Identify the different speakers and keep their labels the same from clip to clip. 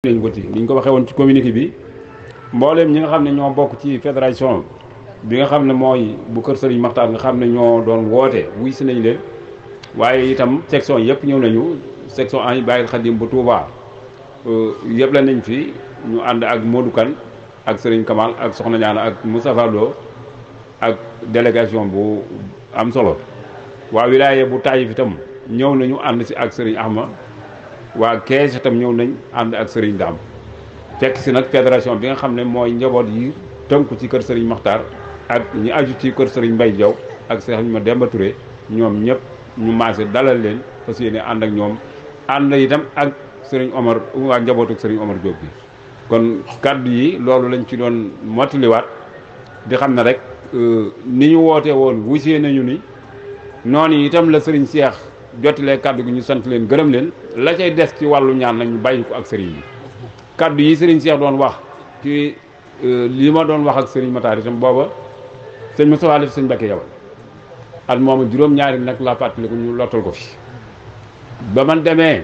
Speaker 1: nañ ko ci ni ñu ko waxee woon ci communiqué bi mbooleem ñi nga xam ne ñoo bokk ci fédération bi nga xam ne mooy bu kër Serigne Makhtar nga xam ne ñoo doon woote wuy si nañ leen waaye itam section yëpp ñëw nañu section Agne Bayil Khadim bu Touba yëpp la nañ fi ñu ànd ak Modou Kane ak Serigne Kamal ak Soxna Ñaana ak Moustapha Lo ak délégation bu am solo waa wilaya bu Taïf itam ñëw nañu ànd si ak Serigne Ahma waa Kees itam ñëw nañ ànd ak Serigne Dame fekk si nag fédération bi nga xam ne mooy njaboot yi tënku ci kër Serigne Makhtar ak ñi aju ci kër Serigne Mbaye Diaw ak Serigne ma Demba Touré ñoom ñëpp ñu maase dalal leen fas yéene ànd ak ñoom ànd itam ak Serigne Omar waa njabootu Serigne Omar Diop bi. kon kaddu yi loolu lañ ci doon mottaliwaat di xam ne rek ni ñu woote woon wusee nañu ni noonu itam la Serigne Cheikh jotilee kaddu gi ñu sant leen gërëm leen la cay des ci wàllu ñaan nag ñu bàyyi ko ak Serigne bi kaddu yi Serigne Cheikh doon wax ci li ma doon wax ak Serigne Makhtar itam booba sëñ Moustapha def sëñ Mbacké yabal at moom juróom-ñaari nag laa fàttaliku ñu lottal ko fi ba man demee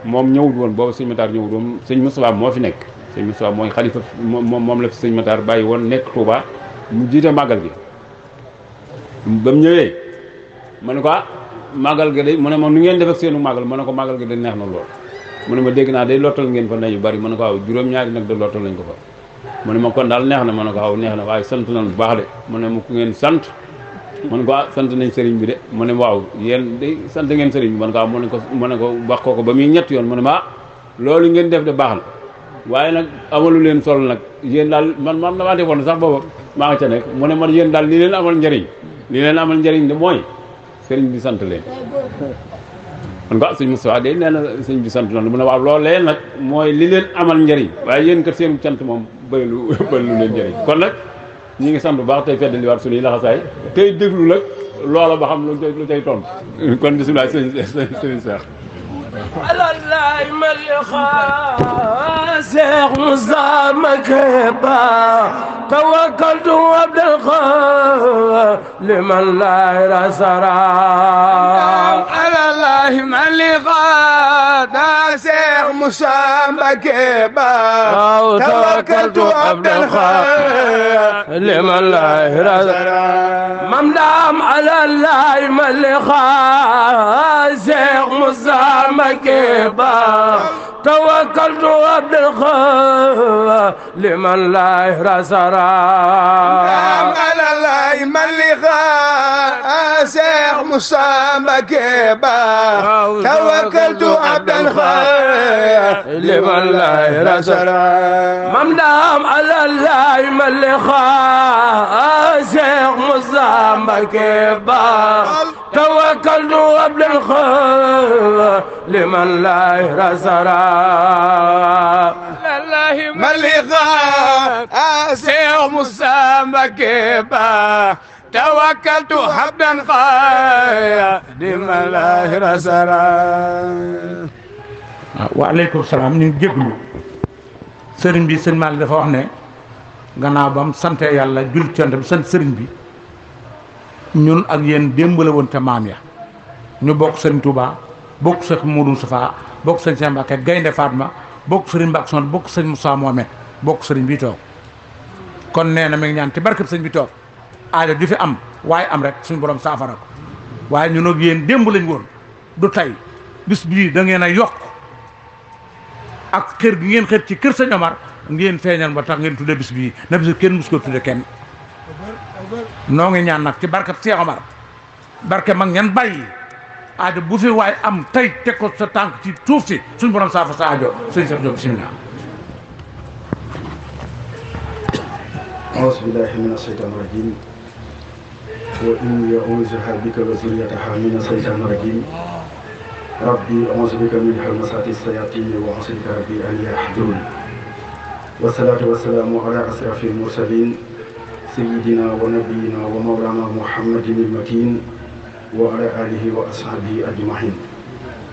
Speaker 1: moom ñëwul woon booba sëñ Makhtar ñëwul woon sëñ Moustapha moo fi nekk sëñ Moustapha mooy xalifa moom la fi sëñ Makhtar bàyyi woon nekk Touba mu jiite màggal gi ba mu ñëwee ma ne ko màggal gi de mu ne ma nu ngeen def ak seenu màggal ma ne ko màggal gi de neex na lool mu ne ma dégg naa day lottal ngeen fa nañu bari ma ne ko waaw juróom-ñaari nag de lottal nañ ko fa mu ne ma kon daal neex na ma ne ko waaw neex na waaye sant nañ bu baax de mu ne ma ku ngeen sant mu ne ko sant nañ sëriñ bi de mu ne waaw yéen de sant ngeen sëriñ bi ma ne ko waaw mu ne ko wax ko ba muy ñett yoon mu ne ma loolu ngeen def de baax na waaye nag amalu leen solo nag yéen daal man damaa defoon sax booba maa nga ca nekk mu ne ma yéen daal li leen amal njëriñ de mooy sëriñ bi sant leen man ko sëñ Moustapha de nee na sëñ bi sant noonu mu ne waaw loolee nag mooy li leen amal njëriñ waaye yéen kat seen cant moom bërilu leen njëriñ kon nag ñi ngi sant bu baax tey feddali waat suñuy laxasaay tey déglu nag loola ba xam lu cay tontu kon bisimilah sëñ Cheikh
Speaker 2: alallahi malixa Cheikh Moussa Makheba tawakkaltu abdal liman la rasara alallahi malixa Cheikh Moussa Makheba tawakkaltu abdal liman la rasara mamdam alallahi malixa Cheikh Moussa Makheba توكلت عبد الخالق لمن لا يرسل على الله من لقاء شيخ موسى مكيبا توكلت عبد الخالق لمن لا يرسل ممدام على الله من لقاء شيخ موسى مكيبا توكلت عبد الخالق لمن لا يرسل لله ملغا شيخ موسى مكيبا توكلت حبدا خادم الله رسلا
Speaker 3: وعليكم السلام ñu jéglu sëriñ bi sëriñ Malick dafa wax ne gannaaw bam sante yàlla jul cant bi sant sëriñ bi ñun ak yéen démb la woon te maam ya ñu bokk sëriñ Touba bokk sëriñ Modou Safa bokk sëriñ Cheikh Mbacké Gaynde Fatma bokk sëriñ Mbacké Son bokk sëriñ Moussa Mohamed bokk sëriñ bi toog kon nee na mi ngi ñaan ci barkeb sëriñ bi toog aajo di fi am waaye am rek suñu borom saafara ko waaye ñun ak yéen démb lañ woon du tey bis bii da ngeen a yokk ak xër gi ngeen xër ci kër sëñ Omar ngeen feeñal ba tax ngeen tudde bis bii na bis kenn mus ko tudde kenn noo ngi ñaan nag ci barkeb Cheikh Omar barke mag ñan bàyyi aajo bu fi waaye am tey teg ko sa tànk ci suuf si suñu borom saafa sa aajo sëñ Cheikh Diop bismillah
Speaker 4: أعوذ بالله من الشيطان الرجيم وإني أعوذها بك وذريتها من الشيطان الرجيم ربي أعوذ بك من همزات الشياطين وأعوذ بك ربي أن يحضرون والصلاة والسلام على أشرف المرسلين سيدنا ونبينا ومولانا محمد المكين وعلى آله وأصحابه أجمعين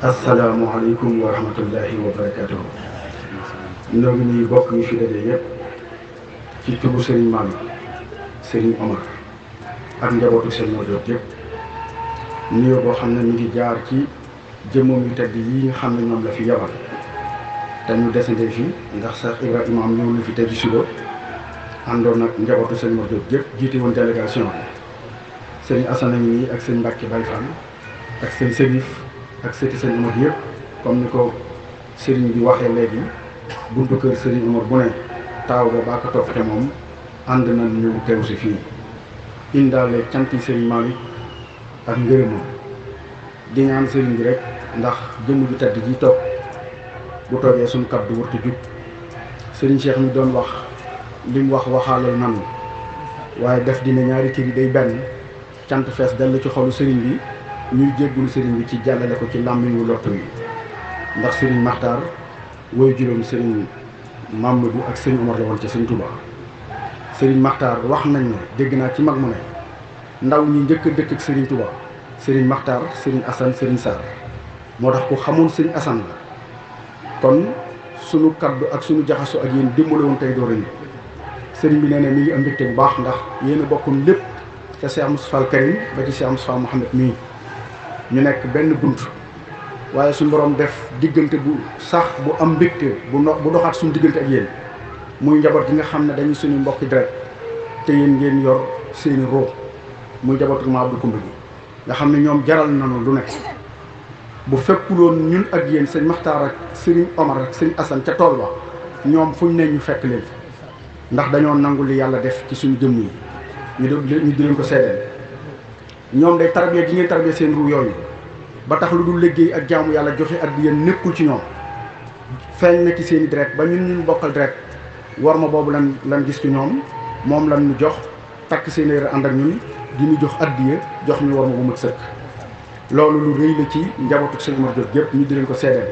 Speaker 4: السلام عليكم ورحمة الله وبركاته ñoo ngi ñuy bokk ñu fi daje yépp ci turu Serigne Malick Serigne Omar ak njabootu Serigne Modou yëpp nuyoo boo xam ne mi ngi jaar ci jëmmam yu tedd yi nga xam ne ñoom la fi yabal te ñu desante fii ndax Cheikh Ibrahima am ñëw na fi tey ci suba àndoon nag njabootu sëñ Mor Diop gépp jiite woon délégation bi sëñ Assane yi ak sëñ Mbacke Baye Fall ak sëñ Serif ak sëti sëñ Omar yëpp comme ni ko sëriñ bi waxee léegi buntu kër sëriñ Omar bu ne taaw ba baa ko topp te moom ànd na ñu teew si fii indaale canti sëriñ Malick ak ngërëmam di ñaan sëriñ bi rek ndax jëmm ju tedd ji toog bu toogee suñu kàddu wërtu jub sëriñ Cheikh mi doon wax li mu wax waxaalal nan waaye def dina ñaari cër yi day benn cant fees dell ci xolu sëriñ bi ñuy jéggulu sëriñ bi ci jàllale ko ci làmmiñ wu lottu yi ndax sëriñ Maxtaar woy juróom sëriñ Mamadou ak sëriñ Omar la woon ci sëriñ Touba sëriñ Maxtaar wax nañ ne dégg naa ci mag mu ne ndaw ñi njëkk a dëkk ak sëriñ Touba sëriñ Maxtaar sëriñ Assane sëriñ Sarr moo tax ku xamoon sëriñ Assane la kon sunu kaddu ak sunu jaxasoo ak yéen dimbale woon tey door a ñëw sëriñ bi nee na mi ngi am mbégte bu baax ndax yéen a bokkoon lépp ca Cheikh Moustapha al Karim ba ci Cheikh Moustapha Mouhamed mii ñu nekk benn bunt waaye suñu borom def diggante bu sax bu am mbégte bu doxaat suñu diggante ak yéen muy njaboot gi nga xam ne dañuy suñu mbokki deret te yéen ngeen yor seeni roo muy njabootu ma Abdou Koumba gi nga xam ne ñoom jaral nañu lu nekk bu fekkuloon ñun ak yéen sëñ Maxtaar ak sëriñ Omar ak sëñ Assane ca tool ba ñoom fuñ ne ñu fekk leen ndax dañoo nangu li yàlla def ci suñu jëmm yi ñu di leen ko seedeel ñoom day tarbiya gi ngeen tarbiya seen ruu yooyu ba tax lu dul liggéey ak jaamu yàlla joxe ak di yéen nekkul ci ñoom feeñ na ci seen i deret ba ñun bokkal deret war ma boobu lan gis ci ñoom moom lan ñu jox takk seen i ànd ak ñun di ñu jox addiya jox ñu war ma bu mat sëkk loolu lu rëy la ci njabootu sëñ Omar Diop gépp ñu di leen ko seedeel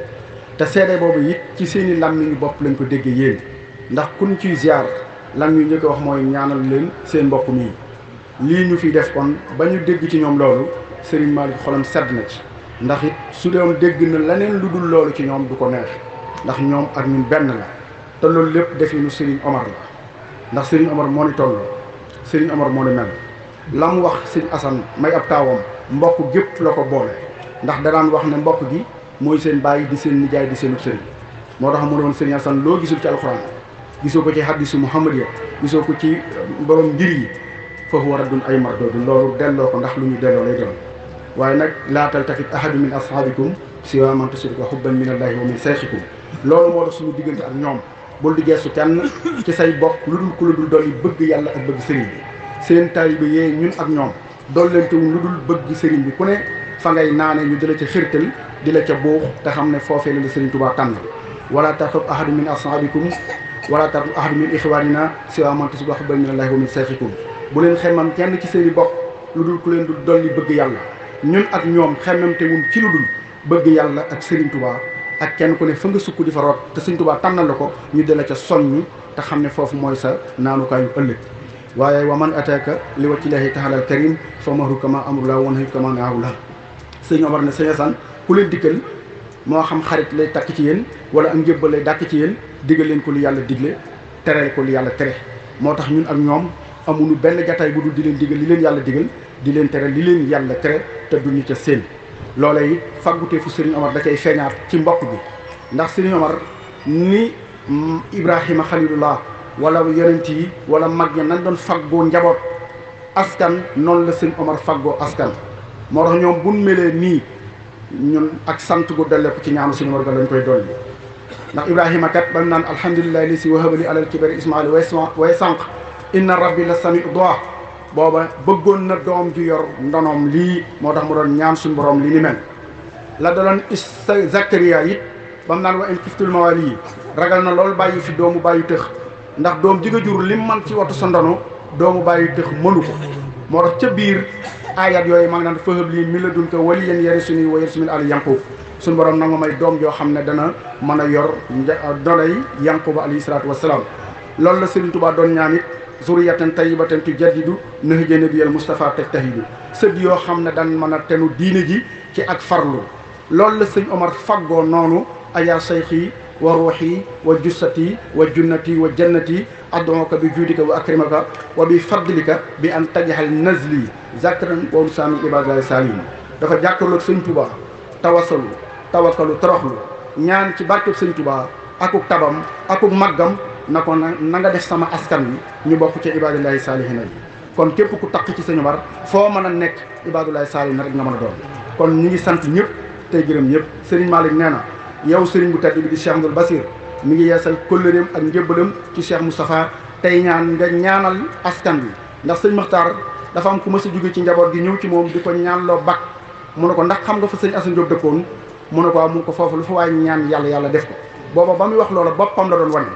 Speaker 4: te seede boobu it ci seen i làmmiñu bopp lañ ko déggee yéen ndax kuñ ciy ziar lan ñu njëkk a wax mooy ñaanal leen seen mbokk mii lii ñu fi def kon ba ñu dégg ci ñoom loolu Serigne Malick xolam sedd na ci ndax it su doon dégg na leneen lu dul loolu ci ñoom du ko neex ndax ñoom ak ñun benn la te loolu lépp definu Serigne Omar la ndax Serigne Omar moo ni toll Serigne Omar moo ni mel la mu wax Serigne Assane may ab taawam mbokk gépp la ko boole ndax danaan wax ne mbokk gi mooy seen bàyyi di seen nijaay di seenu sëriñ moo tax mu ne woon Serigne Assane loo gisul ci alxuraan gisoo ko ci hadisu Muhammad ya gisoo ko ci borom ngir yi foofu war a dun ay mardoodun loolu delloo ko ndax lu ñu delloo lay doon waaye nag laa taltafit ahadu min ashaabikum siwa man tusirka hubban min allahi wa min sayxikum loolu moo tax suñu diggante ak ñoom bul di geesu kenn ci say bokk lu dul ku la dul dolli bëgg yàlla ak bëgg sëriñ bi seen taalibe yee ñun ak ñoom dollentewuñ lu dul bëgg sëriñ bi ku ne fa ngay naane ñu di la ca xirtal di la ca buux te xam ne foofee la la sëriñ Tuubaa tànn wala tartab ahadu min ashaabikum wala tartab ahadu min ixwanina siwa man tusirka hubban min allahi wa min sayxikum bu leen xemmam kenn ci seen i bokk lu dul ku leen dul dolli bëgg yàlla ñun ak ñoom xemmamte wuñ ci lu dul bëgg yàlla ak Serigne Touba ak kenn ku ne fa nga sukk di fa root te Serigne Touba tànnal la ko ñu de la ca soññ te xam ne foofu mooy sa naanukaayu ëllëg waaye wa man ataaka li wajhillahi ta'ala al-karim fa mahru kama amrullah wa nahyu kama nahawla sëñ Omar ne sëñ Assane ku leen dikkal moo xam xarit lay takk ci yéen wala ak njëbbal lay dàkk ci yéen digal leen ko li yàlla digle tereel ko li yàlla tere moo tax ñun ak ñoom amuñu benn jataay bu dul di leen digal li leen yàlla digal di leen tere li leen yàlla tere te duñu ca seen loola it faggutee fu Serigne Omar da cay feeñaat ci mbokk bi ndax Serigne Omar ni Ibrahima Khalilullah wala yonent yi wala mag ña nañ doon faggoo njaboot askan noonu la Serigne Omar faggoo askan moo tax ñoom buñ melee nii ñun ak sant gu dalle ko ci ñaanu Serigne Omar ga lañ koy dolli ndax Ibrahima kat ba mu naan alhamdulillahi li si wahabali alal kibari ismail way sànq inna rabbi la sami doa booba bëggoon na doom ju yor ndonoom lii moo tax mu doon ñaan suñu borom li ni mel la daloon Zakariya it ba mu naan wa in xiftul mawali yi ragal na loolu bàyyi fi doomu bàyyi tëx ndax doom ji nga jur lim man ci wattu sa ndono doomu bàyyi tëx mënu ko moo tax ca biir ayat yooyu maa ngi naan fahab lii mi la dun ko wali yéen yari suñuy wa yarisumin ali yanqub suñu borom nag ma may doom joo xam ne dana mën a yor donay yanquba alayhi salaatu wasalaam loolu la Serigne Touba doon ñaan it zuriyatan tayyibatan tujaddidu nahja nabiyal Mustafa tajtahidu sët yoo xam ne daan mën a tenu diine ji ci ak farlu loolu la sëñ Omar faggoo noonu aya sayxi wa ruuxi wa jussati wa junnati wa jannati ad'uka bi juudika wa akrimaka wa bi fadlika bi an tajhal nazli zakran wa usaami ibadallahi salim dafa jàkkaarloog sëñ Touba tawasalu tawakkalu toroxlu ñaan ci barkeb sëñ Touba akuk tabam akuk màggam na ko na nga def sama askan wi ñu bokk ci ibadillahi saalihina yi kon képp ku takk ci Sëñ Omar foo mën a nekk ibadillahi saalihina rek nga mën a doon kon ñi ngi sant ñëpp tey gërëm ñëpp Serigne Malick nee na yow Serigne bu tedd bi di Cheikh Abdoul Basir mi ngi yeesal kóllëreem ak njébbalam ci Cheikh Moustapha tey ñaan nga ñaanal askan wi ndax sëñ Maxtaar dafa am ku mës a jóge ci njaboot gi ñëw ci moom di ko ñaanloo bak mu ne ko ndax xam nga fa sëñ Assane Diop dëkkoon mu ne ko waaw mu ne ko foofu lu fa waaye ñaan yàlla def ko booba ba muy wax loola boppam la doon wane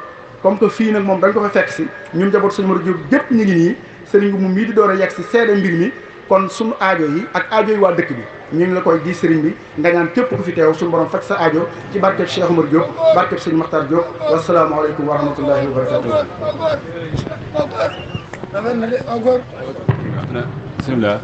Speaker 4: comme que fii nag moom dañ ko fa fekk si ñun njaboot sëñ Mor Diop gépp ñu ngi nii sëriñ bi mu mii di door a yegg si seede mbir mi kon suñu aajo yi ak aajo yi waa dëkk bi ñu ngi la koy di sëriñ bi nga ñaan képp ku fi teew suñu borom faj sa aajo ci barkeb Cheikh Omar Diop barkeb sëñ Makhtar Diop wasalaamaaleykum wa rahmatullahi wa barakatuh
Speaker 1: bismillah